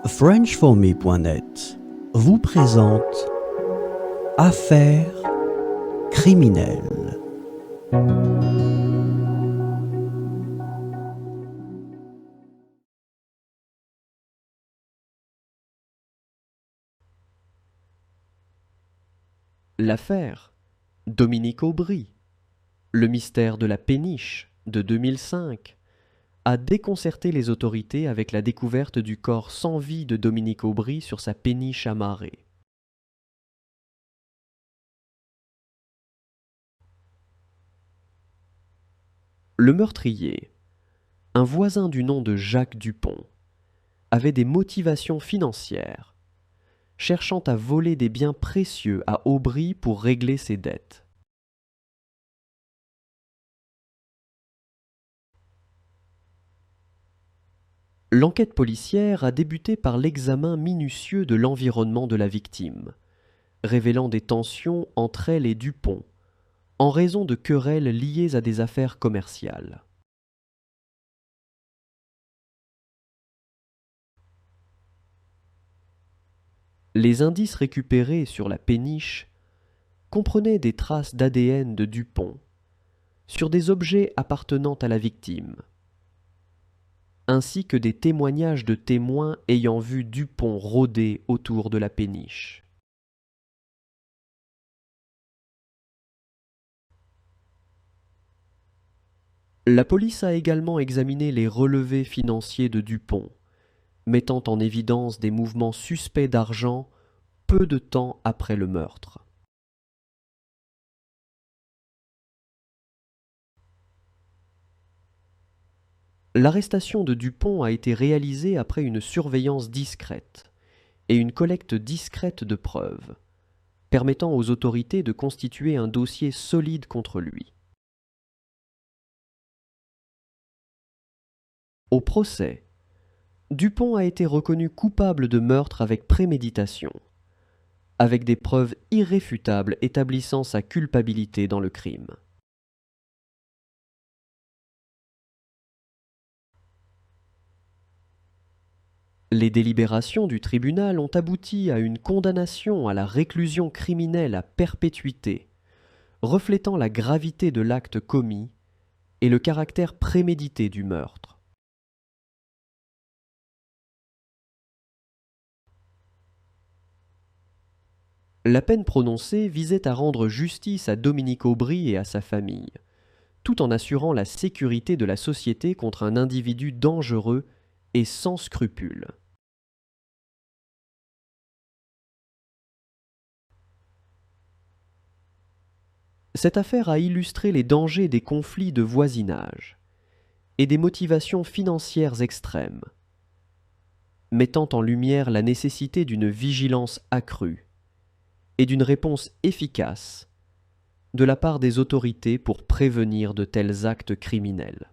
FrenchForMe.net vous présente Affaires criminelles. L'affaire Dominique Aubry, le mystère de la péniche de 2005, a déconcerté les autorités avec la découverte du corps sans vie de Dominique Aubry sur sa péniche amarrée. Le meurtrier, un voisin du nom de Jacques Dupont, avait des motivations financières, cherchant à voler des biens précieux à Aubry pour régler ses dettes. L'enquête policière a débuté par l'examen minutieux de l'environnement de la victime, révélant des tensions entre elle et Dupont, en raison de querelles liées à des affaires commerciales. Les indices récupérés sur la péniche comprenaient des traces d'ADN de Dupont sur des objets appartenant à la victime, ainsi que des témoignages de témoins ayant vu Dupont rôder autour de la péniche. La police a également examiné les relevés financiers de Dupont, mettant en évidence des mouvements suspects d'argent peu de temps après le meurtre. L'arrestation de Dupont a été réalisée après une surveillance discrète et une collecte discrète de preuves, permettant aux autorités de constituer un dossier solide contre lui. Au procès, Dupont a été reconnu coupable de meurtre avec préméditation, avec des preuves irréfutables établissant sa culpabilité dans le crime. Les délibérations du tribunal ont abouti à une condamnation à la réclusion criminelle à perpétuité, reflétant la gravité de l'acte commis et le caractère prémédité du meurtre. La peine prononcée visait à rendre justice à Dominique Aubry et à sa famille, tout en assurant la sécurité de la société contre un individu dangereux et sans scrupules. Cette affaire a illustré les dangers des conflits de voisinage et des motivations financières extrêmes, mettant en lumière la nécessité d'une vigilance accrue et d'une réponse efficace de la part des autorités pour prévenir de tels actes criminels.